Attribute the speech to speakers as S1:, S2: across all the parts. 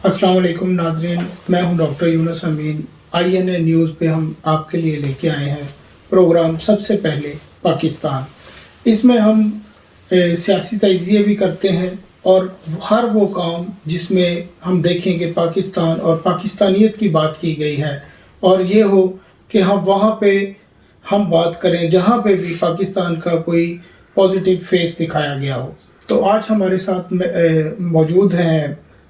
S1: السلام علیکم ناظرین، میں ہوں ڈاکٹر یونس امین۔ INA نیوز پہ ہم آپ کے لیے لے کے آئے ہیں پروگرام سب سے پہلے پاکستان۔ اس میں ہم سیاسی تجزیے بھی کرتے ہیں اور ہر وہ کام جس میں ہم دیکھیں کہ پاکستان اور پاکستانیت کی بات کی گئی ہے، اور یہ ہو کہ ہم وہاں پہ ہم بات کریں جہاں پہ بھی پاکستان کا کوئی پازیٹیو فیس دکھایا گیا ہو۔ تو آج ہمارے ساتھ موجود ہیں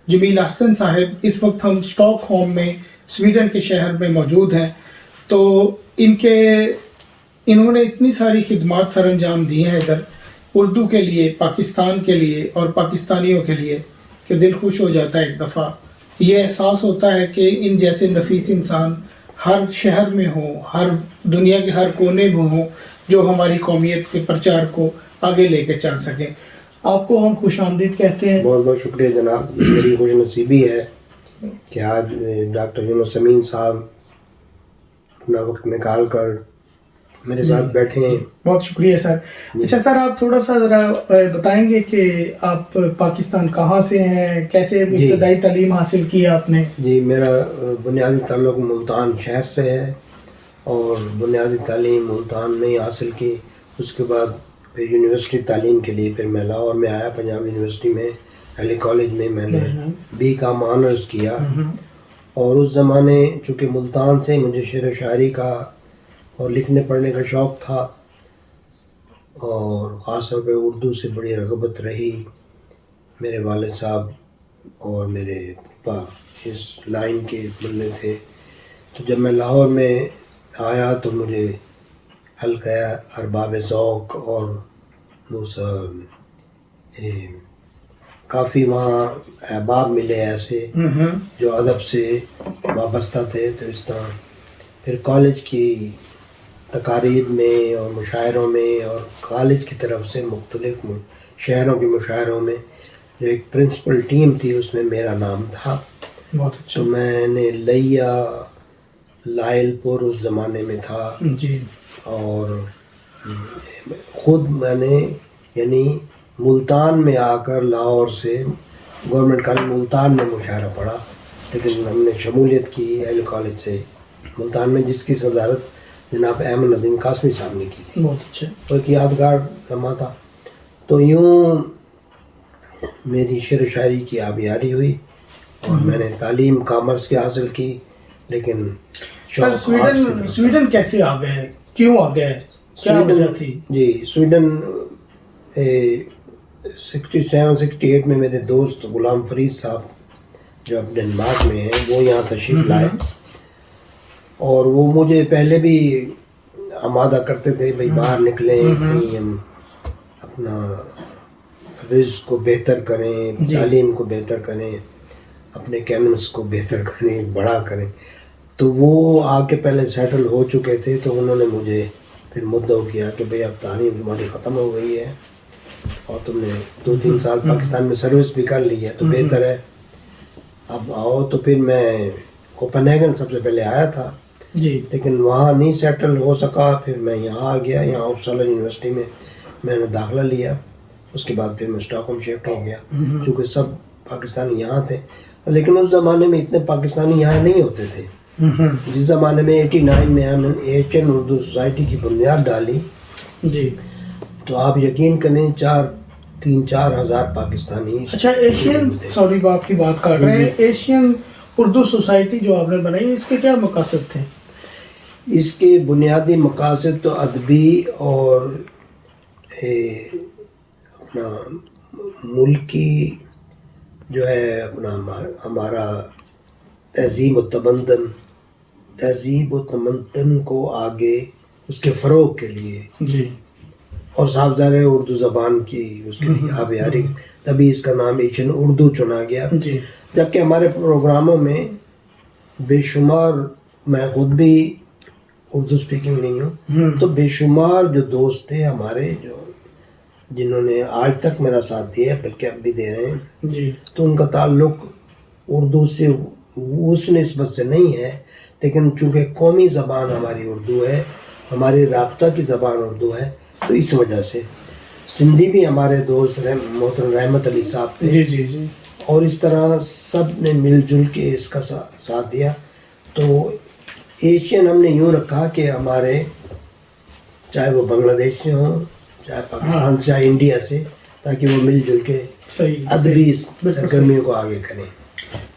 S1: جمیل احسن صاحب۔ اس وقت ہم اسٹاک ہوم میں سویڈن کے شہر میں موجود ہیں۔ تو انہوں نے اتنی ساری خدمات سر انجام دی ہیں ادھر اردو کے لیے، پاکستان کے لیے اور پاکستانیوں کے لیے، کہ دل خوش ہو جاتا ہے ایک دفعہ۔ یہ احساس ہوتا ہے کہ ان جیسے نفیس انسان ہر شہر میں ہوں، ہر دنیا کے ہر کونے میں ہوں، جو ہماری قومیت کے پرچار کو آگے لے کے چل سکیں۔ آپ کو ہم خوش آمدید کہتے ہیں۔
S2: بہت بہت شکریہ جناب، میری خوش نصیبی ہے کہ آج ڈاکٹر یونس امین صاحب اپنا وقت نکال کر میرے ساتھ بیٹھے ہیں۔
S1: بہت شکریہ سر۔ اچھا سر، آپ تھوڑا سا ذرا بتائیں گے کہ آپ پاکستان کہاں سے ہیں، کیسے ابتدائی تعلیم حاصل کی آپ نے؟
S2: جی، میرا بنیادی تعلق ملتان شہر سے ہے اور بنیادی تعلیم ملتان میں ہی حاصل کی۔ اس کے بعد پھر یونیورسٹی تعلیم کے لیے پھر میں لاہور میں آیا، پنجاب یونیورسٹی میں علی کالج میں نے BCom آنرز کیا۔ اور اس زمانے چونکہ ملتان سے مجھے شعر و شاعری کا اور لکھنے پڑھنے کا شوق تھا، اور خاص طور پہ اردو سے بڑی رغبت رہی۔ میرے والد صاحب اور میرے پاپا اس لائن کے بندے تھے، تو جب میں لاہور میں آیا تو مجھے حلقہ ارباب ذوق اور کافی وہاں احباب ملے ایسے جو ادب سے وابستہ تھے۔ تو اس طرح پھر کالج کی تقاریب میں اور مشاعروں میں اور کالج کی طرف سے مختلف شہروں کے مشاعروں میں جو ایک پرنسپل ٹیم تھی اس میں میرا نام تھا۔
S1: بہت اچھا۔
S2: تو میں نے لیا لائل پور اس زمانے میں تھا
S1: جی،
S2: اور خود میں نے یعنی ملتان میں آ کر لاہور سے گورنمنٹ کالج ملتان میں مشاعرہ پڑھا، لیکن ہم نے شمولیت کی علی کالج سے ملتان میں، جس کی صدارت جناب احمد ندیم قاسمی صاحب نے کی تھی۔
S1: بہت اچھا۔
S2: تو ایک یادگار لمحہ تھا۔ تو یوں میری شعر و شاعری کی آبیاری ہوئی اور میں نے تعلیم کامرس کی حاصل کی، لیکن
S1: سر سویڈن کیسے آ گئے، کیوں آ گئے، کیا وجہ تھی؟
S2: جی، سویڈن 67-68 میں میرے دوست غلام فرید صاحب جو اب ڈنمارک میں ہیں وہ یہاں تشریف لائے، اور وہ مجھے پہلے بھی آمادہ کرتے تھے بھئی باہر نکلیں، کہیں ہم اپنا رزق کو بہتر کریں، تعلیم کو بہتر کریں، اپنے کینوس کو بہتر کریں، بڑا کریں۔ تو وہ آ کے پہلے سیٹل ہو چکے تھے، تو انہوں نے مجھے پھر مدعو کیا کہ بھئی اب تعلیم تمہاری ختم ہو گئی ہے اور تم نے 2-3 سال پاکستان میں سروس بھی کر لی ہے، تو بہتر ہے اب آؤ۔ تو پھر میں کوپن ہیگن سب سے پہلے آیا تھا،
S1: جی،
S2: لیکن وہاں نہیں سیٹل ہو سکا۔ پھر میں یہاں آ گیا، یہاں اپسالا یونیورسٹی میں نے داخلہ لیا۔ اس کے بعد پھر میں اسٹاک ہوم شفٹ ہو گیا، چونکہ سب پاکستانی یہاں تھے، لیکن اس زمانے میں اتنے پاکستانی یہاں نہیں ہوتے تھے۔ جس زمانے میں 89 میں ہم نے ایشین اردو سوسائٹی کی بنیاد ڈالی،
S1: جی،
S2: تو آپ یقین کریں 3-4 ہزار پاکستانی۔
S1: اچھا، ایشین، سوری آپ کی بات کر رہے ہیں، ایشین اردو سوسائٹی جو آپ نے بنائی، اس کے کیا مقاصد تھے؟
S2: اس کے بنیادی مقاصد تو ادبی اور اپنا ملکی جو ہے اپنا ہمارا تہذیب و تمدن کو آگے اس کے فروغ کے لیے،
S1: جی،
S2: اور صاف ظاہر ہے اردو زبان کی اس کے لیے آبیاری، تبھی اس کا نام ایشین اردو چنا گیا۔
S1: جی،
S2: جبکہ ہمارے پروگراموں میں بے شمار، میں خود بھی اردو سپیکنگ نہیں ہوں، تو بے شمار جو دوست تھے ہمارے جنہوں نے آج تک میرا ساتھ دیا، بلکہ اب بھی دے رہے ہیں،
S1: جی،
S2: تو ان کا تعلق اردو سے اس نسبت سے نہیں ہے، لیکن چونکہ قومی زبان ہماری اردو ہے، ہماری رابطہ کی زبان اردو ہے، تو اس وجہ سے سندھی بھی ہمارے دوست محترم رحمت علی صاحب تھے،
S1: جی، جی، جی،
S2: اور اس طرح سب نے مل جل کے اس کا ساتھ دیا. تو ایشین ہم نے یوں رکھا کہ ہمارے چاہے وہ بنگلہ دیش سے ہوں, چاہے پاکستان سے, چاہے انڈیا سے, تاکہ وہ مل جل کے ادبی سرگرمیوں کو آگے کریں.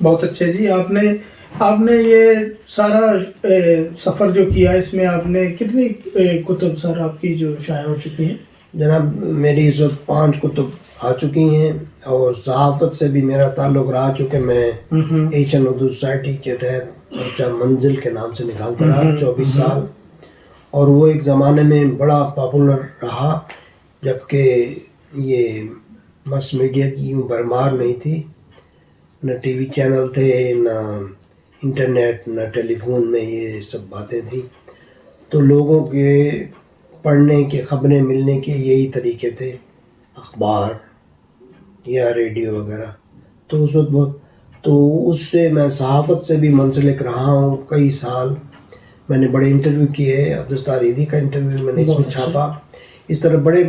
S1: بہت اچھا جی. آپ نے یہ سارا سفر جو کیا, اس میں آپ نے کتنی کتب سر آپ کی جو شائع ہو چکی ہیں؟
S2: جناب میری اس وقت 5 کتب آ چکی ہیں, اور صحافت سے بھی میرا تعلق رہا, چونکہ میں ایشین اردو سوسائٹی کے تحت پرچہ منزل کے نام سے نکالتا رہا 24 سال, اور وہ ایک زمانے میں بڑا پاپولر رہا جبکہ یہ مس میڈیا کی یوں بھرمار نہیں تھی, نہ ٹی وی چینل تھے, نہ انٹرنیٹ, نہ ٹیلی فون میں یہ سب باتیں تھیں. تو لوگوں کے پڑھنے کے, خبریں ملنے کے یہی طریقے تھے, اخبار یا ریڈیو وغیرہ. تو اس وقت تو اس سے میں صحافت سے بھی منسلک رہا ہوں کئی سال. میں نے بڑے انٹرویو کیے, عبدالستار ایدھی کا انٹرویو میں نے اس میں چھاپا. اس طرح بڑے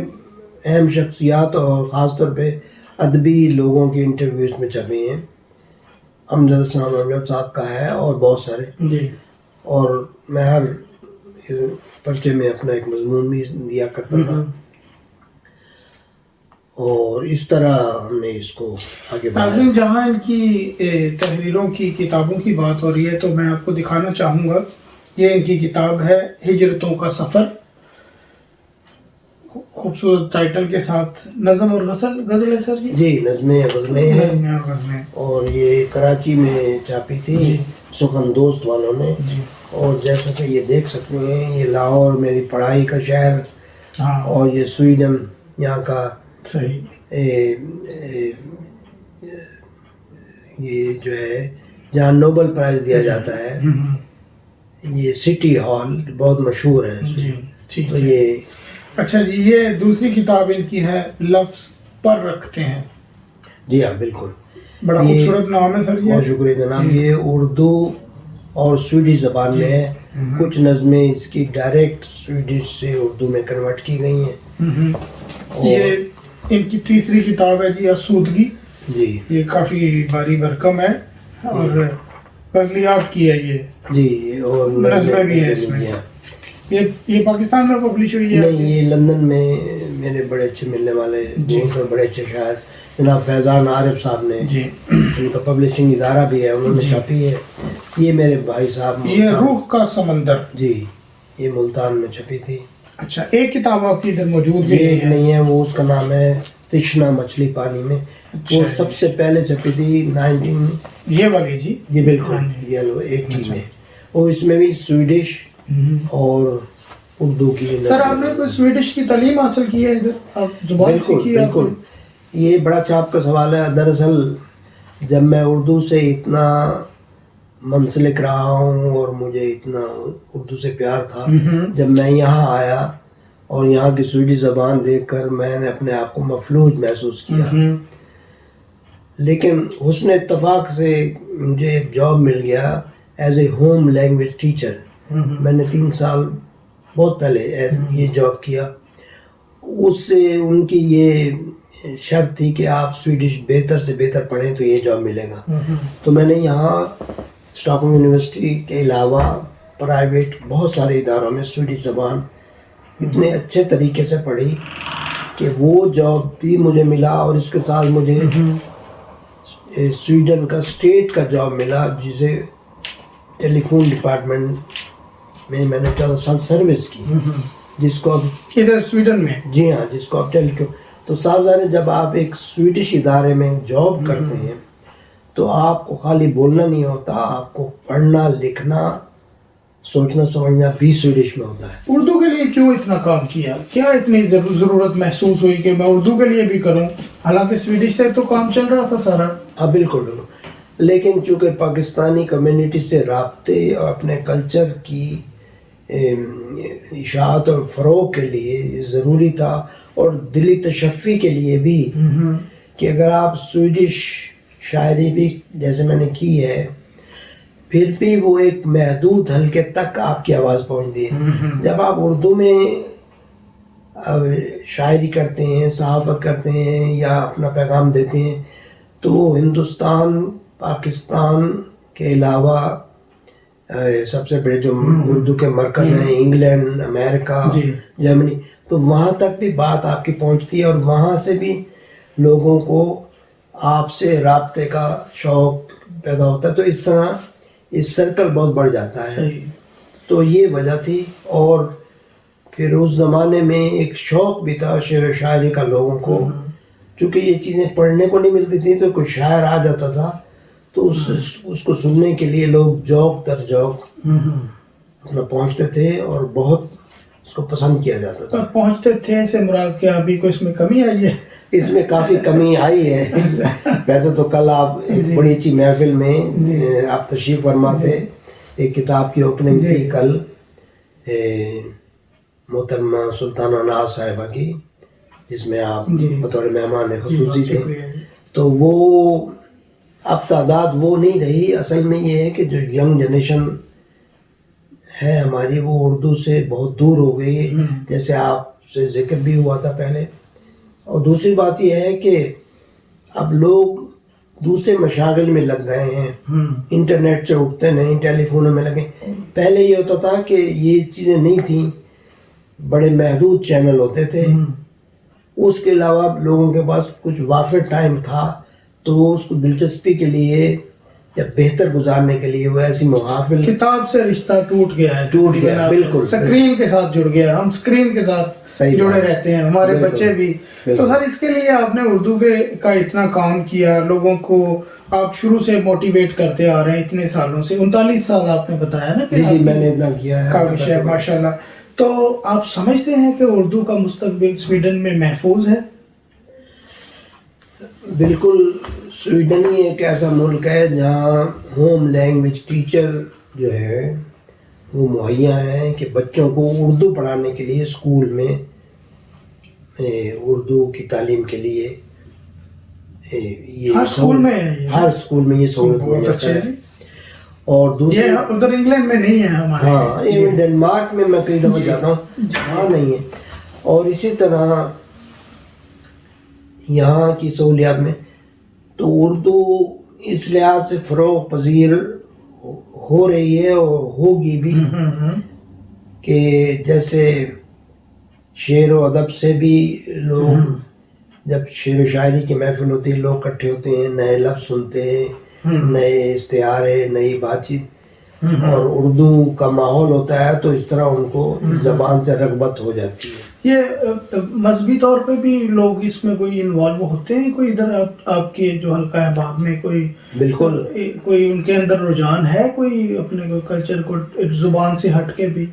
S2: اہم شخصیات اور خاص طور پہ ادبی لوگوں کے انٹرویو اس میں چھپے ہیں. امجد حسن امجد صاحب کا ہے اور بہت سارے
S1: جی.
S2: اور میں ہر پرچے میں اپنا ایک مضمون بھی دیا کرتا تھا, اور اس طرح ہم نے اس کو آگے بڑھایا.
S1: جہاں ان کی تحریروں کی, کتابوں کی بات ہو رہی ہے, تو میں آپ کو دکھانا چاہوں گا. یہ ان کی کتاب ہے ہجرتوں کا سفر, خوبصورت ٹائٹل کے ساتھ. نظم اور غزل ہے سر
S2: جی, نظمیں غزلیں ہیں,
S1: نظمیں اور غزلیں,
S2: اور یہ کراچی میں چھاپی تھی سخن دوست والوں نے. اور جیسا کہ یہ دیکھ سکتے ہیں, یہ لاہور میری پڑھائی کا شہر, اور یہ سویڈن یہاں کا یہ جو ہے جہاں نوبل پرائز دیا جاتا ہے, یہ سٹی ہال بہت مشہور ہے. تو یہ
S1: اچھا جی. یہ دوسری کتاب ان کی ہے لفظ پر رکھتے ہیں.
S2: جی ہاں بالکل,
S1: بڑا خوبصورت نام ہے سر. یہ
S2: بہت شکریہ جناب. یہ اردو اور سویڈش زبان میں ہے. کچھ نظمیں اس کی ڈائریکٹ سویڈش سے اردو میں کنورٹ کی گئی ہیں.
S1: یہ ان کی تیسری کتاب ہے جی, آسودگی.
S2: جی,
S1: یہ کافی بھاری بھرکم ہے, اور غزلیات کی ہے یہ.
S2: جی, اور
S1: نظمیں بھی ہیں اس میں. یہ پاکستان میں پبلش ہوئی ہے؟
S2: نہیں, یہ لندن میں میرے بڑے اچھے ملنے والے دوست اور بڑے اچھے شاعر جناب فیضان عارف صاحب نے, ان کا پبلشنگ ادارہ بھی ہے, انہوں نے چھاپی ہے. یہ میرے بھائی صاحب,
S1: یہ روح کا سمندر.
S2: جی, یہ ملتان میں چھپی تھی.
S1: اچھا, ایک کتاب آپ کی ادھر موجود
S2: بھی ایک نہیں ہے, وہ اس کا نام ہے تشنا مچھلی پانی میں. وہ سب سے پہلے چھپی تھی 19
S1: یہ والی. جی
S2: جی بالکل, یلو 80 میں. اور اس میں بھی سویڈش اور اردو کی.
S1: سر آپ نے کوئی سویڈش کی تعلیم حاصل کی ہے ادھر, آپ زبان سیکھی ہے؟
S2: بالکل, یہ بڑا چاپ کا سوال ہے. دراصل جب میں اردو سے اتنا منسلک رہا ہوں اور مجھے اتنا اردو سے پیار تھا, جب میں یہاں آیا اور یہاں کی سویڈش زبان دیکھ کر میں نے اپنے آپ کو مفلوج محسوس کیا. لیکن حسن اتفاق سے مجھے ایک جاب مل گیا as a home language teacher. میں نے 3 سال بہت پہلے یہ جاب کیا. اس سے ان کی یہ شرط تھی کہ آپ سویڈش بہتر سے بہتر پڑھیں تو یہ جاب ملے گا. تو میں نے یہاں اسٹاکہولم یونیورسٹی کے علاوہ پرائیویٹ بہت سارے اداروں میں سویڈش زبان اتنے اچھے طریقے سے پڑھی کہ وہ جاب بھی مجھے ملا, اور اس کے ساتھ مجھے سویڈن کا اسٹیٹ کا جاب ملا, جسے ٹیلی فون ڈپارٹمنٹ میں نے 14 سال سروس کی, جس کو اب
S1: ادھر سویڈن میں.
S2: جی ہاں, جس کو اب تو صاحب ظاہر جب آپ ایک سویڈش ادارے میں جاب کرتے ہیں تو آپ کو خالی بولنا نہیں ہوتا, آپ کو پڑھنا لکھنا سوچنا سمجھنا بھی سویڈش میں ہوتا ہے.
S1: اردو کے لیے کیوں اتنا کام کیا؟ کیا اتنی ضرورت محسوس ہوئی کہ میں اردو کے لیے بھی کروں, حالانکہ سویڈش سے تو کام چل رہا تھا سارا؟
S2: ہاں بالکل بالکل, لیکن چونکہ پاکستانی کمیونٹی سے رابطے اور اپنے کلچر کی اشاعت اور فروغ کے لیے ضروری تھا, اور دلی تشفی کے لیے بھی کہ اگر آپ سویڈش شاعری بھی جیسے میں نے کی ہے, پھر بھی وہ ایک محدود حلقے تک آپ کی آواز پہنچتی ہے. جب آپ اردو میں شاعری کرتے ہیں, صحافت کرتے ہیں یا اپنا پیغام دیتے ہیں, تو ہندوستان پاکستان کے علاوہ سب سے بڑے جو اردو کے مرکز ہیں انگلینڈ امریکہ جرمنی، تو وہاں تک بھی بات آپ کی پہنچتی ہے اور وہاں سے بھی لوگوں کو آپ سے رابطے کا شوق پیدا ہوتا ہے، تو اس طرح اس سرکل بہت بڑھ جاتا ہے. تو یہ وجہ تھی. اور پھر اس زمانے میں ایک شوق بھی تھا شعر و شاعری کا لوگوں کو، چونکہ یہ چیزیں پڑھنے کو نہیں ملتی تھیں، تو کوئی شاعر آ جاتا تھا تو اس کو سننے کے لیے لوگ جوق در جوق اپنا پہنچتے تھے اور بہت اس کو پسند کیا جاتا تھا.
S1: پہنچتے تھے سے مراد کیا ابھی کوئی اس میں کمی آئی ہے؟
S2: اس میں کافی کمی آئی ہے. ویسے تو کل آپ ایک بڑی اچھی محفل میں آپ تشریف فرما تھے، ایک کتاب کی اوپننگ تھی کل محترمہ سلطانہ ناز صاحبہ کی، جس میں آپ بطور مہمان خصوصی تھے. تو وہ اب تعداد وہ نہیں رہی. اصل میں یہ ہے کہ جو ینگ جنریشن ہے ہماری وہ اردو سے بہت دور ہو گئی، جیسے آپ سے ذکر بھی ہوا تھا پہلے. اور دوسری بات یہ ہے کہ اب لوگ دوسرے مشاغل میں لگ گئے ہیں، انٹرنیٹ سے اٹھتے نہیں، ٹیلی فونوں میں لگے. پہلے یہ ہوتا تھا کہ یہ چیزیں نہیں تھیں، بڑے محدود چینل ہوتے تھے، اس کے علاوہ لوگوں کے پاس کچھ وافر ٹائم تھا، تو وہ اس کو دلچسپی کے لیے یا بہتر گزارنے کے لیے وہ ایسی محافل.
S1: کتاب سے رشتہ ٹوٹ گیا ہے،
S2: بالکل
S1: اسکرین کے ساتھ جڑ گیا، ہم اسکرین کے ساتھ جڑے رہتے ہیں، ہمارے بچے بھی. تو سر اس کے لیے آپ نے اردو کا اتنا کام کیا، لوگوں کو آپ شروع سے موٹیویٹ کرتے آ رہے ہیں اتنے سالوں سے، 39 سال آپ نے بتایا نا کہ
S2: میں نے اتنا کیا ہے
S1: ماشاء اللہ. تو آپ سمجھتے ہیں کہ اردو کا مستقبل سویڈن میں محفوظ ہے؟
S2: بالکل. سویڈن ہی ایک ایسا ملک ہے جہاں ہوم لینگویج ٹیچر جو ہے وہ مہیا ہیں کہ بچوں کو اردو پڑھانے کے لیے اسکول میں اردو کی تعلیم کے لیے یہ
S1: ہر اسکول میں
S2: یہ سہولت میسر ہے. اور دوسرے
S1: ادھر انگلینڈ میں نہیں ہے ہمارے.
S2: ہاں، ڈنمارک میں کئی دفعہ جاتا ہوں، وہاں نہیں ہے. اور اسی طرح یہاں کی سہولیات میں تو اردو اس لحاظ سے فروغ پذیر ہو رہی ہے اور ہوگی بھی، کہ جیسے شعر و ادب سے بھی لوگ جب شعر و شاعری کی محفل ہوتی ہے لوگ اکٹھے ہوتے ہیں، نئے لفظ سنتے ہیں، نئے استعارے، نئی بات چیت، اور اردو کا ماحول ہوتا ہے تو اس طرح ان کو اس زبان سے رغبت ہو جاتی ہے.
S1: یہ مذہبی طور پہ بھی لوگ اس میں کوئی انوالو ہوتے ہیں؟ کوئی ادھر آپ کے جو حلقہ احباب میں کوئی
S2: بالکل
S1: کوئی ان کے اندر رجحان ہے کوئی اپنے کو کلچر کو ایک زبان سے ہٹ کے بھی،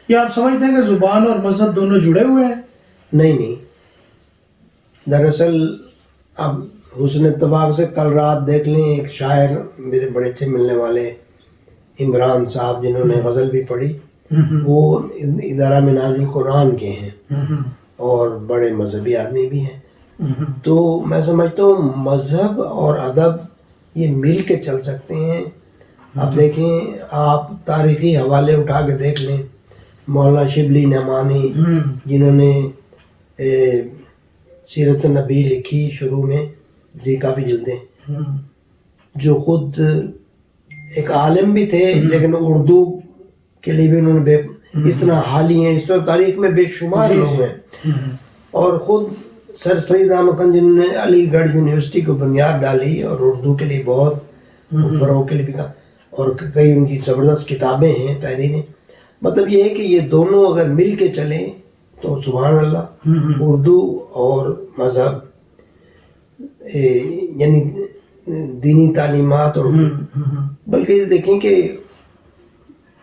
S1: یا آپ سمجھتے ہیں کہ زبان اور مذہب دونوں جڑے ہوئے ہیں؟
S2: نہیں. دراصل اب حسن اتفاق سے کل رات دیکھ لیں، ایک شاعر میرے بڑے اچھے ملنے والے عمران صاحب جنہوں نے غزل بھی پڑھی، وہ ادارہ منہاج القرآن کے ہیں اور بڑے مذہبی آدمی بھی ہیں. تو میں سمجھتا ہوں مذہب اور ادب یہ مل کے چل سکتے ہیں. اب دیکھیں، آپ تاریخی حوالے اٹھا کے دیکھ لیں، مولانا شبلی نعمانی جنہوں نے سیرت النبی لکھی شروع میں، جی کافی جلدیں، جو خود ایک عالم بھی تھے لیکن اردو کے لیے بھی انہوں نے اس طرح حالی ہیں، اس طرح تاریخ میں بے شمار لوگ ہیں. اور خود سر سید احمد خان جنہوں نے علی گڑھ یونیورسٹی کو بنیاد ڈالی اور اردو کے لیے بہت فروغ کے لیے بھی کہا، اور کئی ان کی زبردست کتابیں ہیں تحریریں. مطلب یہ ہے کہ یہ دونوں اگر مل کے چلیں تو سبحان اللہ، اردو اور مذہب یعنی دینی تعلیمات، اور بلکہ یہ دیکھیں کہ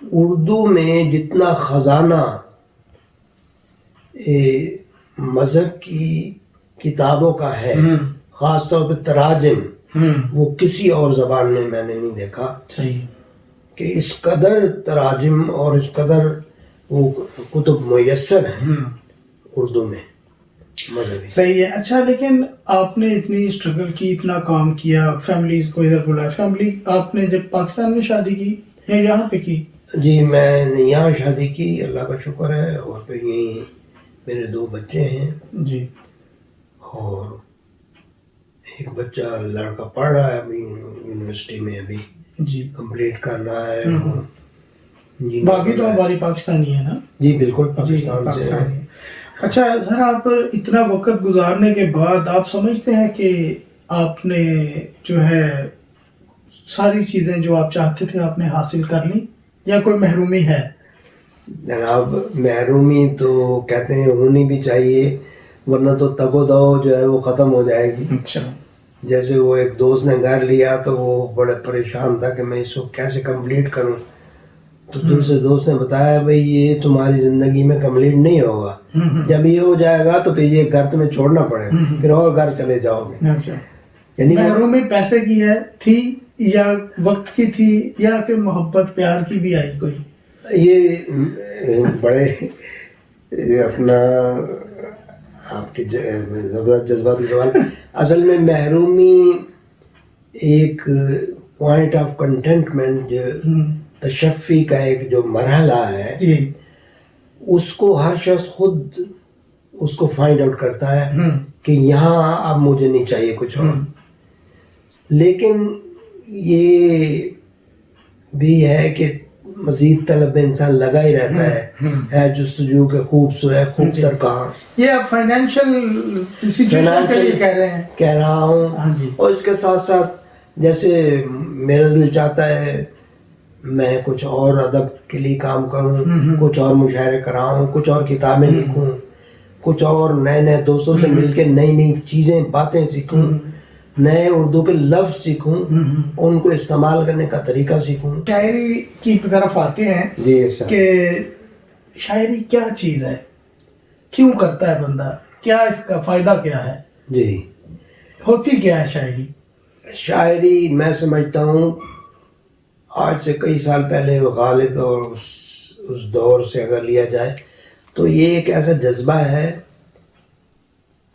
S2: اردو میں جتنا خزانہ مذہب کی کتابوں کا ہے، خاص طور پہ تراجم، وہ کسی اور زبان میں نے نہیں دیکھا کہ اس قدر تراجم اور اس قدر وہ کتب میسر ہیں اردو میں مذہبی.
S1: صحیح ہے. اچھا، لیکن آپ نے اتنی اسٹرگل کی، اتنا کام کیا، فیملیز کو ادھر بلایا. فیملی آپ نے جب پاکستان میں شادی کی یا یہاں پہ کی؟
S2: جی میں نے یہاں شادی کی، اللہ کا شکر ہے، اور پھر یہیں میرے 2 بچے ہیں.
S1: جی.
S2: اور ایک بچہ لڑکا پڑھ رہا ہے ابھی یونیورسٹی میں، ابھی
S1: جی
S2: کمپلیٹ کر رہا ہے جی۔
S1: باقی تو ہماری پاکستانی ہے نا؟
S2: جی بالکل
S1: جی
S2: پاکستان سے
S1: پاکستانی ہے۔ اچھا سر، آپ اتنا وقت گزارنے کے بعد آپ سمجھتے ہیں کہ آپ نے جو ہے ساری چیزیں جو آپ چاہتے تھے آپ نے حاصل کر لی، یا کوئی محرومی ہے؟
S2: جناب محرومی تو کہتے ہیں ہونی بھی چاہیے، ورنہ تو تب و دو جو ہے وہ ختم ہو جائے گی۔
S1: اچھا،
S2: جیسے وہ ایک دوست نے گھر لیا تو وہ بڑے پریشان تھا کہ میں اس کو کیسے کمپلیٹ کروں، تو دوسرے دوست نے بتایا بھئی یہ تمہاری زندگی میں کمپلیٹ نہیں ہوگا، جب یہ ہو جائے گا تو پھر یہ گھر تمہیں چھوڑنا پڑے گا، پھر اور گھر چلے جاؤ گے۔
S1: اچھا،
S2: یعنی
S1: محرومی پیسے کی ہے تھی یا وقت کی تھی یا کہ محبت پیار کی بھی آئی کوئی؟
S2: یہ بڑے اپنا آپ کے زبردست جذباتی سوال۔ اصل میں محرومی ایک پوائنٹ آف کنٹینٹمنٹ، جو تشفی کا ایک جو مرحلہ ہے،
S1: جی
S2: اس کو ہر شخص خود اس کو فائنڈ آؤٹ کرتا ہے کہ یہاں اب مجھے نہیں چاہیے کچھ اور۔ لیکن یہ بھی ہے کہ مزید طلب میں انسان لگا ہی رہتا ہے جستجو کے خوب تر کہاں۔
S1: یہ آپ فائنینشیل سچویشن کے لیے کہہ رہے ہیں؟
S2: کہہ رہا ہوں،
S1: ہاں جی۔
S2: اور اس کے ساتھ ساتھ جیسے میرا دل چاہتا ہے میں کچھ اور ادب کے لیے کام کروں، کچھ اور مشاعرے کراؤں، کچھ اور کتابیں لکھوں، کچھ اور نئے نئے دوستوں سے مل کے نئی نئی چیزیں باتیں سیکھوں، نئے اردو کے لفظ سیکھوں، ان کو استعمال کرنے کا طریقہ سیکھوں۔
S1: شاعری کی طرف آتے ہیں
S2: جی
S1: کہ شاعری کیا چیز ہے، کیوں کرتا ہے بندہ، کیا اس کا فائدہ کیا ہے،
S2: جی
S1: ہوتی کیا ہے شاعری؟
S2: شاعری میں سمجھتا ہوں آج سے کئی سال پہلے غالب اور اس دور سے اگر لیا جائے تو یہ ایک ایسا جذبہ ہے۔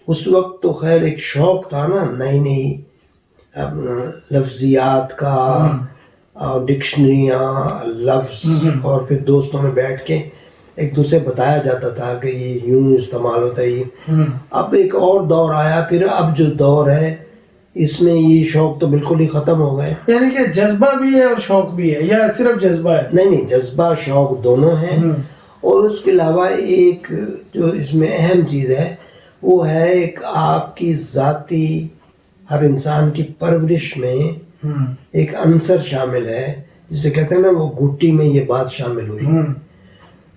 S2: اس وقت تو خیر ایک شوق تھا نا، نئی نئی لفظیات کا اور ڈکشنریاں لفظ، اور پھر دوستوں میں بیٹھ کے ایک دوسرے بتایا جاتا تھا کہ یہ یوں استعمال ہوتا ہے یہ۔ اب ایک اور دور آیا، پھر اب جو دور ہے اس میں یہ شوق تو بالکل ہی ختم ہو گئے۔
S1: یعنی کہ جذبہ بھی ہے اور شوق بھی ہے، یا صرف جذبہ ہے؟
S2: نہیں، جذبہ شوق دونوں ہیں، اور اس کے علاوہ ایک جو اس میں اہم چیز ہے وہ ہے ایک آپ کی ذاتی، ہر انسان کی پرورش میں ایک عنصر شامل ہے، جسے کہتے ہیں نا وہ گھٹی میں یہ بات شامل ہوئی۔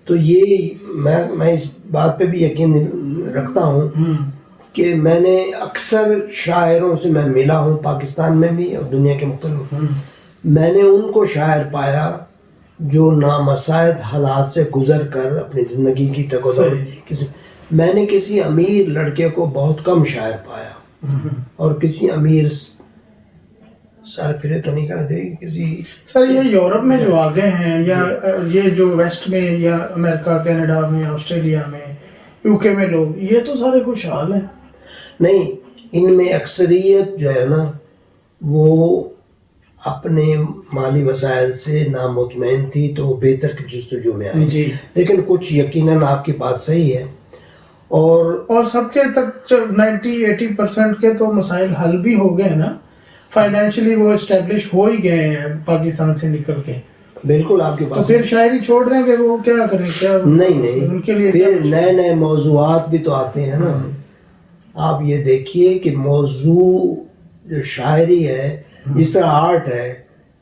S2: تو یہ میں اس بات پہ بھی یقین رکھتا ہوں کہ میں نے اکثر شاعروں سے میں ملا ہوں، پاکستان میں بھی اور دنیا کے مختلف، میں نے ان کو شاعر پایا جو نامساعد حالات سے گزر کر اپنی زندگی کی میں نے کسی امیر لڑکے کو بہت کم شاعر پایا، اور کسی امیر سر پھرے تو نہیں کرنا چاہیے کسی۔
S1: سر یہ یورپ میں جو آگے ہیں، یا یہ جو ویسٹ میں یا امریکہ کینیڈا میں آسٹریلیا میں یو کے میں لوگ، یہ تو سارے خوشحال ہیں۔
S2: نہیں، ان میں اکثریت جو ہے نا وہ اپنے مالی وسائل سے نامطمئن تھی تو وہ بہتر کی جستجو میں آئی، لیکن کچھ یقیناً آپ کی بات صحیح ہے، اور
S1: سب کے تک 90-80% کے تو مسائل حل بھی ہو گئے نا، فائنینشلی وہ اسٹیبلش ہو ہی گئے ہیں پاکستان سے نکل کے۔
S2: بالکل آپ کی بات،
S1: تو پھر شاعری چھوڑ دیں گے وہ کیا کریں؟ کیا
S2: نہیں،
S1: ان کے لیے
S2: پھر نئے نئے موضوعات بھی تو آتے ہیں نا۔ آپ یہ دیکھیے کہ موضوع جو شاعری ہے، جس طرح آرٹ ہے،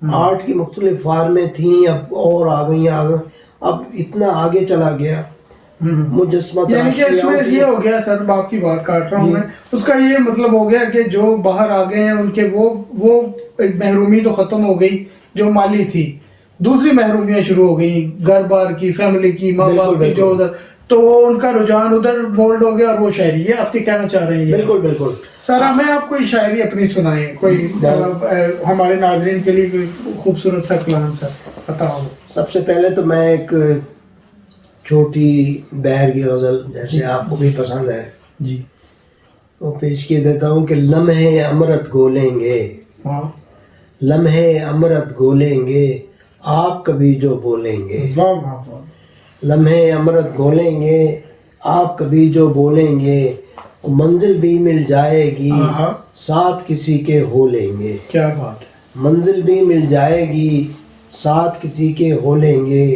S2: آرٹ کی مختلف فارمیں تھیں، اب اور آ گئی، اب اتنا آگے چلا گیا مجسمہ
S1: یعنی کہ اس میں یہ ہو گیا سر، آپ کی بات کاٹ رہا ہوں میں، اس کا یہ مطلب ہو گیا کہ جو باہر آ گئے ہیں ان کے وہ ایک محرومی تو ختم ہو گئی جو مالی تھی، دوسری محرومیاں شروع ہو گئی، گھر بار کی، فیملی کی، ماں باپ کی، جو ادھر، تو ان کا رجحان ادھر مولڈ ہو گیا، اور وہ شاعری، یہ آپ کے کہنا چاہ رہے ہیں؟
S2: بالکل
S1: سر ہمیں آپ کوئی شاعری اپنی سنائیں، کوئی ہمارے ناظرین کے لیے کوئی خوبصورت سا کلام سر پتا ہو۔
S2: سب سے پہلے تو میں ایک چھوٹی بہر کی غزل، جیسے آپ کو بھی پسند ہے
S1: جی،
S2: وہ پیش کیے دیتا ہوں کہ لمحے امرت گھولیں گے، لمحے امرت گھولیں گے آپ کبھی جو بولیں گے، لمحے امرت گھولیں گے آپ کبھی جو بولیں گے، اور منزل بھی مل جائے گی
S1: ہاں
S2: ساتھ کسی کے ہو لیں گے.
S1: کیا بات ہے.
S2: منزل بھی مل جائے گی ساتھ کسی کے ہو لیں گے.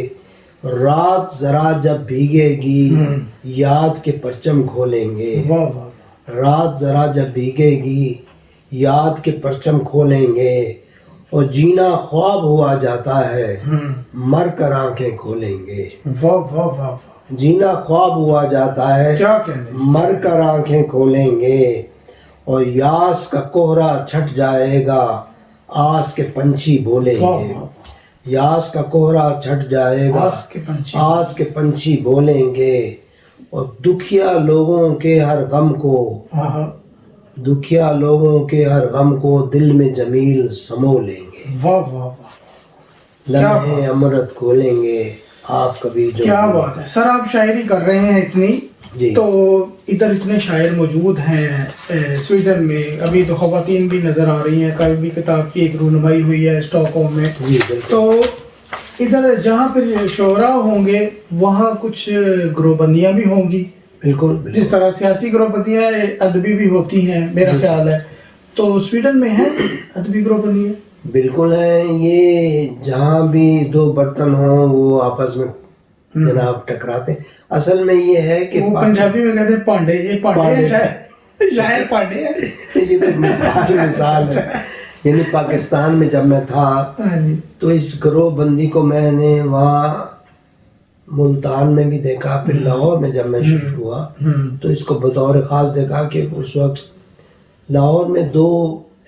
S2: رات ذرا جب بھیگے گی یاد کے پرچم کھولیں گے.
S1: واہ واہ.
S2: رات ذرا جب بھیگے گی یاد کے پرچم کھولیں گے. اور جینا خواب ہوا جاتا ہے مر کر آنکھیں کھولیں گے.
S1: واہ واہ واہ.
S2: جینا خواب ہوا جاتا ہے
S1: کیا کہنے.
S2: مر کر آنکھیں کھولیں گے. اور یاس کا کوہرا چھٹ جائے گا آس کے پنچھی بولیں گے. یاس کا کوہرا چھٹ جائے گا آس کے پنچھی بولیں گے. اور دکھیا لوگوں کے ہر غم کو دکھیا لوگوں کے ہر غم کو دل میں جمیل سمو لیں گے.
S1: واہ واہ واہ.
S2: لمحے امرت کھولیں گے آپ کبھی جو.
S1: کیا بات ہے سر. آپ شاعری کر رہے ہیں اتنی
S2: جی.
S1: تو ادھر اتنے شاعر موجود ہیں سویڈن میں. ابھی تو خواتین بھی نظر آ رہی ہیں. کل بھی کتاب کی ایک رونمائی ہوئی ہے اسٹاک ہوم میں.
S2: جی بالکل.
S1: تو ادھر جہاں پہ شعراء ہوں گے وہاں کچھ گروہ بندیاں بھی ہوں گی.
S2: بالکل.
S1: جس طرح سیاسی گروہ بندیاں ادبی بھی ہوتی ہیں میرا خیال ہے. تو سویڈن میں ہیں ادبی گروہ بندیاں.
S2: بالکل ہے. یہ جہاں بھی دو برتن ہوں وہ آپس میں جناب ٹکراتے. اصل میں یہ ہے کہ
S1: وہ پنجابی میں کہتے ہیں پانڈے. یہ پانڈے ہیں شاعر پانڈے ہیں.
S2: یہ تو مثال ہے. یعنی پاکستان میں جب میں تھا تو اس گروہ بندی کو میں نے وہاں ملتان میں بھی دیکھا. پھر لاہور میں جب میں شفٹ ہوا تو اس کو بطور خاص دیکھا کہ اس وقت لاہور میں دو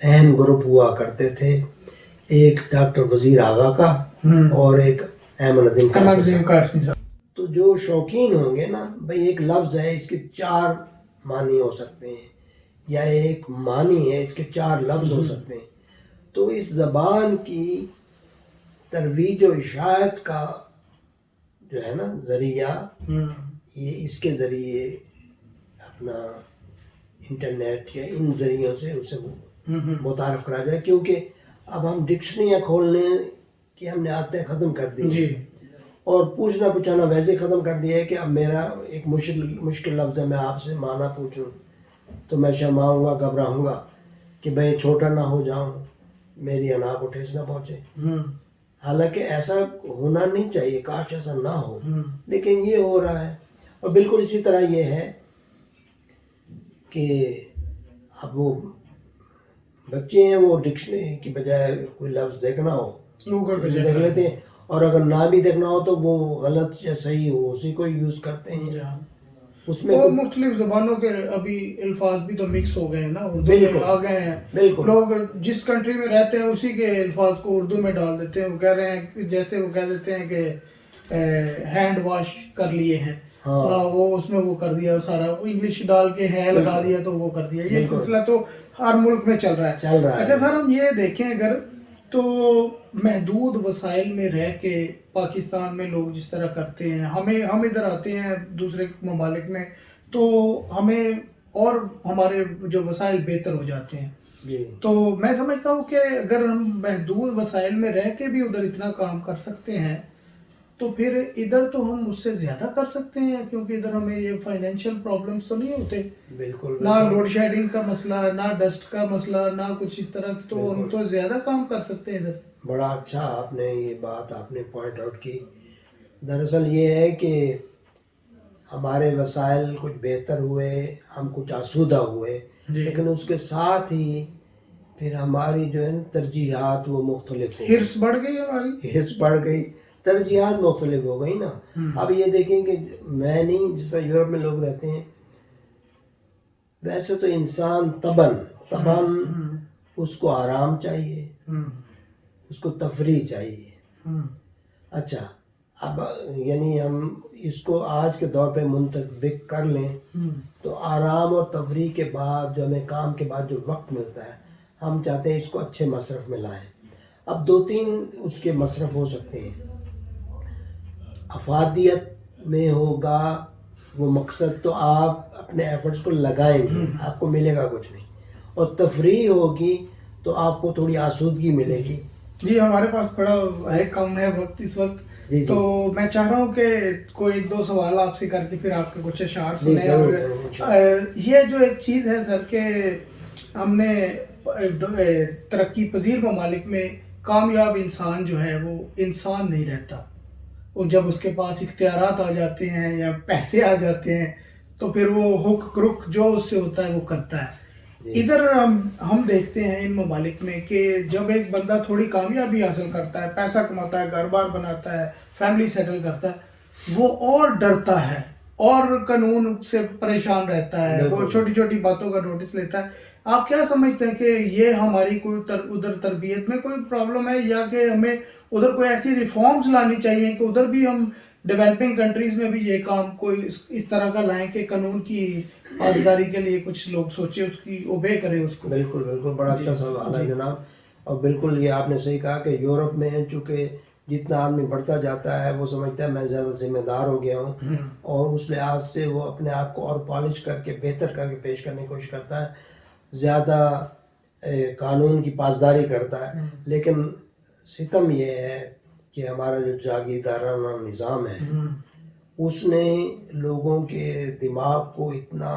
S2: اہم گروپ ہوا کرتے تھے. ایک ڈاکٹر وزیر آغا کا اور ایک احمد الدین قاسمی صاحب. تو جو شوقین ہوں گے نا بھئی ایک لفظ ہے اس کے 4 معنی ہو سکتے ہیں یا ایک معنی ہے اس کے 4 لفظ ہو سکتے ہیں. تو اس زبان کی ترویج و اشاعت کا جو ہے نا ذریعہ یہ اس کے ذریعے اپنا انٹرنیٹ یا ان ذریعوں سے اسے متعارف کرا جائے. کیونکہ اب ہم ڈکشنریاں کھولنے کی ہم نے عادتیں ختم کر دی
S1: جی.
S2: اور پوچھنا پوچھانا ویسے ختم کر دیا ہے کہ اب میرا ایک مشکل لفظ ہے. میں آپ سے معنی پوچھوں تو میں شرماؤں گا گھبراؤں گا کہ بھئی چھوٹا نہ ہو جاؤں میری انا کو ٹھیس نہ پہنچے. حالانکہ ایسا ہونا نہیں چاہیے. کاش ایسا نہ ہو لیکن یہ ہو رہا ہے. اور بالکل اسی طرح یہ ہے کہ اب وہ بچے ہیں وہ ڈکشنری کی بجائے کوئی لفظ دیکھنا ہو دیکھ لیتے ہیں اور اگر نہ بھی دیکھنا ہو تو وہ غلط یا صحیح ہو اسی کو یوز کرتے ہیں. اس میں
S1: مختلف زبانوں کے ابھی الفاظ بھی تو مکس ہو گئے ہیں نا. اردو میں آ گئے ہیں. بالکل. لوگ جس کنٹری میں رہتے ہیں اسی کے الفاظ کو اردو میں ڈال دیتے ہیں. وہ کہہ رہے ہیں جیسے وہ کہہ دیتے ہیں کہ ہینڈ واش کر لیے ہیں. وہ اس میں وہ کر دیا سارا. وہ انگلش ڈال کے ہے لگا دیا تو وہ کر دیا. یہ سلسلہ تو ہر ملک میں چل رہا ہے. اچھا سر ہم یہ دیکھیں اگر تو محدود وسائل میں رہ کے پاکستان میں لوگ جس طرح کرتے ہیں ہم ادھر آتے ہیں دوسرے ممالک میں تو ہمیں اور ہمارے جو وسائل بہتر ہو جاتے ہیں. تو میں سمجھتا ہوں کہ اگر ہم محدود وسائل میں رہ کے بھی ادھر اتنا کام کر سکتے ہیں تو پھر ادھر تو ہم اس سے زیادہ کر سکتے ہیں کیونکہ ادھر ہمیں یہ فائنینشیل پرابلمس تو نہیں ہوتے. بالکل. نہ لوڈ شیڈنگ کا مسئلہ نہ ڈسٹ کا مسئلہ نہ کچھ اس طرح کی. تو ہم تو زیادہ کام کر سکتے ہیں ادھر.
S2: بڑا اچھا آپ نے یہ بات آپ نے پوائنٹ آؤٹ کی. دراصل یہ ہے کہ ہمارے وسائل کچھ بہتر ہوئے ہم کچھ آسودہ ہوئے لیکن اس کے ساتھ ہی پھر ہماری جو ہے ترجیحات وہ مختلف ہو گئی.
S1: حرص بڑھ گئی ہماری.
S2: حرص بڑھ گئی. ترجیحات مختلف ہو گئی نا. اب یہ دیکھیں کہ میں نہیں جیسا یورپ میں لوگ رہتے ہیں ویسے تو انسان طبعاً اس کو آرام چاہیے اس کو تفریح چاہیے. اچھا اب یعنی ہم اس کو آج کے دور پہ منطبق کر لیں تو آرام اور تفریح کے بعد جو ہمیں کام کے بعد جو وقت ملتا ہے ہم چاہتے ہیں اس کو اچھے مصرف میں لائیں. اب 2-3 اس کے مصرف ہو سکتے ہیں. افادیت میں ہوگا وہ مقصد تو آپ اپنے ایفرٹس کو لگائیں گے آپ کو ملے گا کچھ نہیں. اور تفریح ہوگی تو آپ کو تھوڑی آسودگی ملے گی.
S1: جی ہمارے پاس بڑا ہے کم ہے وقت اس وقت
S2: جی
S1: تو میں چاہ رہا ہوں کہ کوئی ایک دو سوال آپ سے کر کے پھر آپ کے کچھ اشعار
S2: جی
S1: سنیں.
S2: ضرور
S1: اور
S2: ضرور انشاءاللہ.
S1: یہ جو ایک چیز ہے سر کہ ہم نے ترقی پذیر ممالک میں کامیاب انسان جو ہے وہ انسان نہیں رہتا. وہ جب اس کے پاس اختیارات آ جاتے ہیں یا پیسے آ جاتے ہیں تو پھر وہ حک رک جو اس سے ہوتا ہے وہ کرتا ہے.
S2: جی
S1: ادھر ہم دیکھتے ہیں ان ممالک میں کہ جب ایک بندہ تھوڑی کامیابی حاصل کرتا ہے, پیسہ کماتا ہے, گھر بار بناتا ہے, فیملی سیٹل کرتا ہے, وہ اور ڈرتا ہے اور قانون سے پریشان رہتا ہے, وہ
S2: بالکل.
S1: چھوٹی چھوٹی باتوں کا نوٹس لیتا ہے. آپ کیا سمجھتے ہیں کہ یہ ہماری کوئی ادھر تربیت میں کوئی پرابلم ہے یا کہ ہمیں ادھر کوئی ایسی ریفارمز لانی چاہیے کہ ادھر بھی ہم ڈیولپنگ کنٹریز میں بھی یہ کام کوئی اس طرح کا لائیں کہ قانون کی پاسداری کے لیے کچھ لوگ سوچے, اس کی اوبے کریں اس کو.
S2: بالکل بالکل بڑا اچھا سوال ہے جناب. اور بالکل یہ آپ نے صحیح کہا کہ یورپ میں چونکہ جتنا آدمی بڑھتا جاتا ہے وہ سمجھتا ہے میں زیادہ ذمہ دار ہو گیا ہوں, اور اس لحاظ سے وہ اپنے آپ کو اور پالش کر کے بہتر کر کے پیش کرنے کی کوشش کرتا ہے, زیادہ قانون کی پاسداری کرتا ہے. لیکن ستم یہ ہے کہ ہمارا جو جاگیردارانہ نظام ہے اس نے لوگوں کے دماغ کو اتنا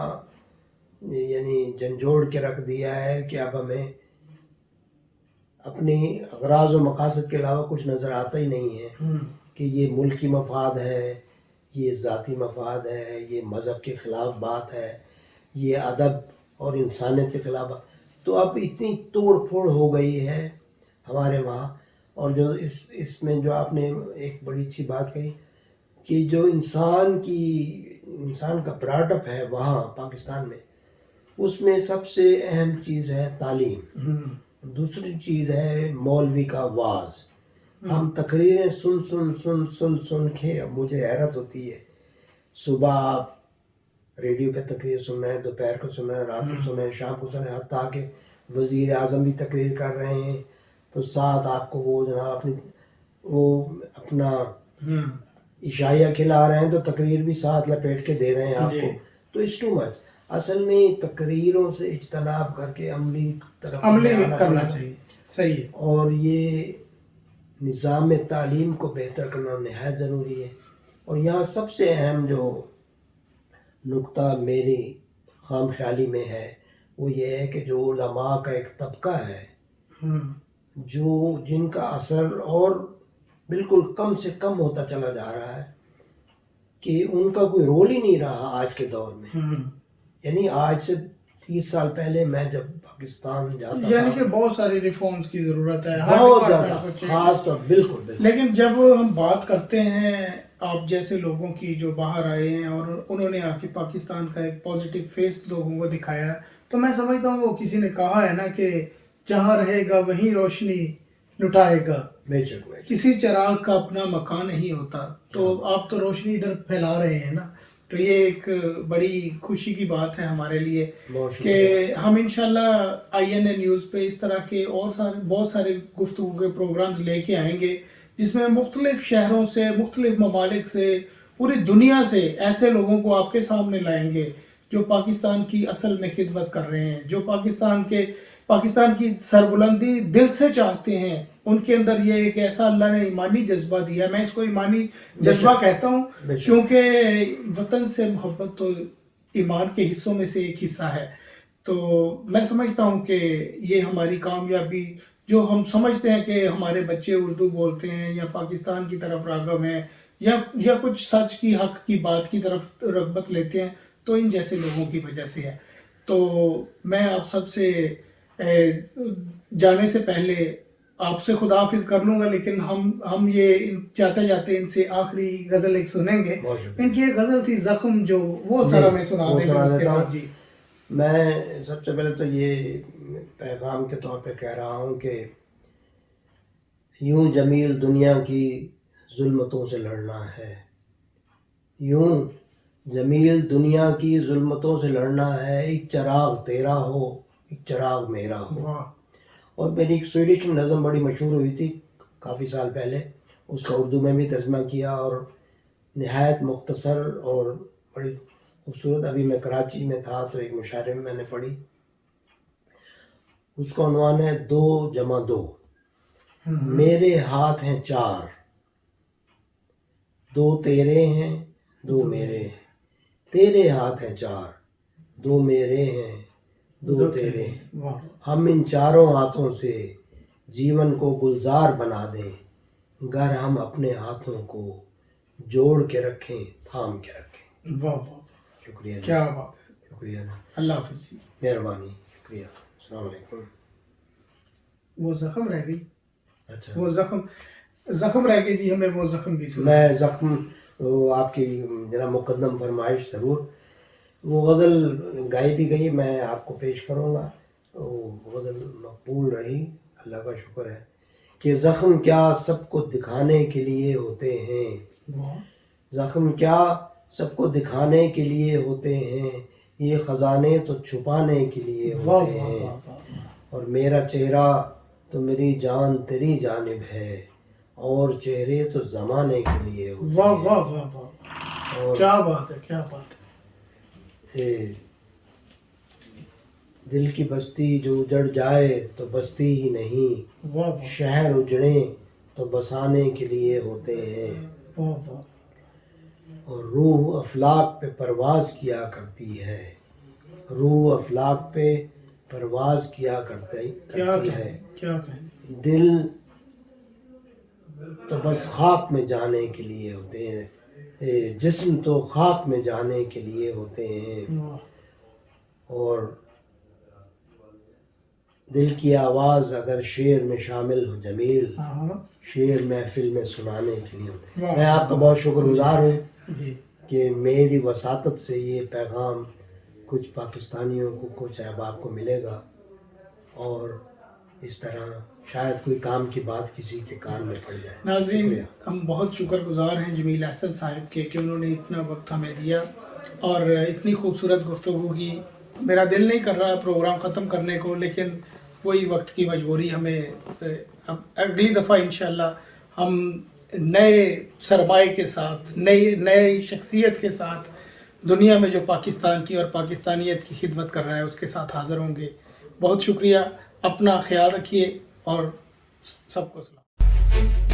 S2: یعنی جھنجھوڑ کے رکھ دیا ہے کہ اب ہمیں اپنی اغراض و مقاصد کے علاوہ کچھ نظر آتا ہی نہیں ہے کہ یہ ملکی مفاد ہے, یہ ذاتی مفاد ہے, یہ مذہب کے خلاف بات ہے, یہ ادب اور انسانیت کے خلاف بات. تو اب اتنی توڑ پھوڑ ہو گئی ہے ہمارے وہاں. اور جو اس میں جو آپ نے ایک بڑی اچھی بات کہی کہ جو انسان کا براٹ اپ ہے وہاں پاکستان میں, اس میں سب سے اہم چیز ہے تعلیم, دوسری چیز ہے مولوی کا واعظ. ہم تقریریں سن سن سن سن سن کے اب مجھے حیرت ہوتی ہے. صبح آپ ریڈیو پہ تقریر سن رہے ہیں, دوپہر کو سن رہے ہیں, رات کو سن رہے ہیں, شام کو سن رہے ہیں, حتیٰ کہ وزیر اعظم بھی تقریر کر رہے ہیں تو ساتھ آپ کو وہ جناب اپنا عشائیہ کھلا رہے ہیں تو تقریر بھی ساتھ لپیٹ کے دے رہے ہیں آپ کو. تو اٹس ٹو مچ. اصل میں تقریروں سے اجتناب کر کے عملی طرف
S1: کرنا چاہیے. صحیح ہے.
S2: اور یہ نظام تعلیم کو بہتر کرنا نہایت ضروری ہے. اور یہاں سب سے اہم جو نقطہ میری خام خیالی میں ہے وہ یہ ہے کہ جو علماء کا ایک طبقہ ہے جن کا اثر اور بالکل کم سے کم ہوتا چلا جا رہا ہے, کہ ان کا کوئی رول ہی نہیں رہا آج کے دور میں. یعنی آج سے 30 سال پہلے میں جب پاکستان جاتا تھا,
S1: یعنی کہ بہت ساری ریفارمز کی ضرورت ہے
S2: بہت زیادہ, خاص طور بالکل.
S1: لیکن جب ہم بات کرتے ہیں آپ جیسے لوگوں کی جو باہر آئے ہیں اور انہوں نے آ کے پاکستان کا ایک پازیٹیو فیس لوگوں کو دکھایا, تو میں سمجھتا ہوں وہ کسی نے کہا ہے نا کہ جہاں رہے گا وہیں روشنی لٹائے گا.
S2: بے شک
S1: کسی چراغ کا اپنا مکان نہیں ہوتا, تو آپ تو روشنی ادھر پھیلا رہے ہیں نا. تو یہ ایک بڑی خوشی کی بات ہے ہمارے لیے کہ ہم انشاءاللہ INA نیوز پہ اس طرح کے اور بہت سارے گفتگو کے پروگرامز لے کے آئیں گے جس میں مختلف شہروں سے, مختلف ممالک سے, پوری دنیا سے ایسے لوگوں کو آپ کے سامنے لائیں گے جو پاکستان کی اصل میں خدمت کر رہے ہیں, جو پاکستان کی سربلندی دل سے چاہتے ہیں. ان کے اندر یہ ایک ایسا اللہ نے ایمانی جذبہ دیا, میں اس کو ایمانی جذبہ کہتا ہوں کیونکہ وطن سے محبت تو ایمان کے حصوں میں سے ایک حصہ ہے. تو میں سمجھتا ہوں کہ یہ ہماری کامیابی, جو ہم سمجھتے ہیں کہ ہمارے بچے اردو بولتے ہیں یا پاکستان کی طرف راغب ہیں یا کچھ سچ کی حق کی بات کی طرف رغبت لیتے ہیں, تو ان جیسے لوگوں کی وجہ سے ہے. تو میں آپ سب سے جانے سے پہلے آپ سے خدا حافظ کر لوں گا, لیکن ہم یہ جاتے جاتے ان سے آخری غزل ایک سنیں گے. ان کی ایک غزل تھی زخم, جو وہ سارا میں سنا دیں گے اس کے بعد. جی
S2: میں سب سے پہلے تو یہ پیغام کے طور پہ کہہ رہا ہوں کہ یوں جمیل دنیا کی ظلمتوں سے لڑنا ہے, یوں جمیل دنیا کی ظلمتوں سے لڑنا ہے, ایک چراغ تیرا ہو ایک چراغ میرا ہو. اور میری ایک سویڈش میں نظم بڑی مشہور ہوئی تھی کافی سال پہلے, اس کا اردو میں بھی ترجمہ کیا اور نہایت مختصر اور بڑی خوبصورت. ابھی میں کراچی میں تھا تو ایک مشاعرے میں نے پڑھی, اس کا عنوان ہے 2 + 2. میرے ہاتھ ہیں 4, دو تیرے ہیں دو میرے ہیں، تیرے ہاتھ ہیں چار، دو میرے ہیں دو تیرے ہیں،
S1: واہ
S2: ہم ان چاروں ہاتھوں سے جیون کو گلزار بنا دیں، گر ہم اپنے ہاتھوں کو جوڑ کے رکھیں تھام کے رکھیں۔
S1: واہ واہ،
S2: شکریہ جی،
S1: کیا بات ہے،
S2: شکریہ جی،
S1: اللہ حافظ جی۔
S2: مہربانی، شکریہ، السلام علیکم۔
S1: وہ زخم رہ گئی،
S2: اچھا،
S1: وہ زخم رہ گئی جی، ہمیں وہ زخم بھی سنا۔
S2: میں زخم وہ آپ کی ذرا مقدم فرمائش ضرور، وہ غزل گائی بھی گئی، میں آپ کو پیش کروں گا، وہ غزل مقبول رہی، اللہ کا شکر ہے کہ زخم کیا سب کو دکھانے کے لیے ہوتے ہیں،
S1: واہ
S2: زخم کیا سب کو دکھانے کے لیے ہوتے ہیں، یہ خزانے تو چھپانے کے لیے
S1: واہ
S2: ہوتے
S1: واہ
S2: ہیں،
S1: واہ واہ،
S2: اور میرا چہرہ تو میری جان تیری جانب ہے، اور چہرے تو زمانے کے لیے ہوتے
S1: واہ
S2: ہیں،
S1: واہ واہ واہ،
S2: اور
S1: کیا بات ہے، کیا بات ہے۔
S2: دل کی بستی جو اجڑ جائے تو بستی ہی نہیں،
S1: واہ واہ
S2: شہر اجڑیں تو بسانے کے لیے ہوتے ہیں،
S1: واہ واہ،
S2: اور روح افلاک پہ پرواز کیا کرتی ہے، روح افلاک پہ پرواز کیا
S1: کیا
S2: کرتی ہے،
S1: کہیں، کیا کہیں،
S2: دل تو بس خاک میں جانے کے لیے ہوتے ہیں، جسم تو خاک میں جانے کے لیے ہوتے ہیں،
S1: واہ
S2: اور دل کی آواز اگر شعر میں شامل ہو جمیل،
S1: ہاں ہاں
S2: شعر محفل میں سنانے کے لیے ہوتے ہیں۔
S1: واہ،
S2: میں آپ کا بہت شکر گزار ہوں
S1: جی،
S2: کہ میری وساطت سے یہ پیغام کچھ پاکستانیوں کو، کچھ احباب کو ملے گا، اور اس طرح شاید کوئی کام کی بات کسی کے کان میں پڑ جائے۔
S1: ناظرین،
S2: شکریہ۔
S1: ہم بہت شکر گزار ہیں جمیل احسن صاحب کے کہ انہوں نے اتنا وقت ہمیں دیا اور اتنی خوبصورت گفتگو کی۔ میرا دل نہیں کر رہا پروگرام ختم کرنے کو، لیکن وہی وقت کی مجبوری ہمیں، اب اگلی دفعہ انشاءاللہ ہم نئے سرمائے کے ساتھ، نئی شخصیت کے ساتھ، دنیا میں جو پاکستان کی اور پاکستانیت کی خدمت کر رہا ہے اس کے ساتھ حاضر ہوں گے۔ بہت شکریہ، اپنا خیال رکھیے اور سب کو سلام۔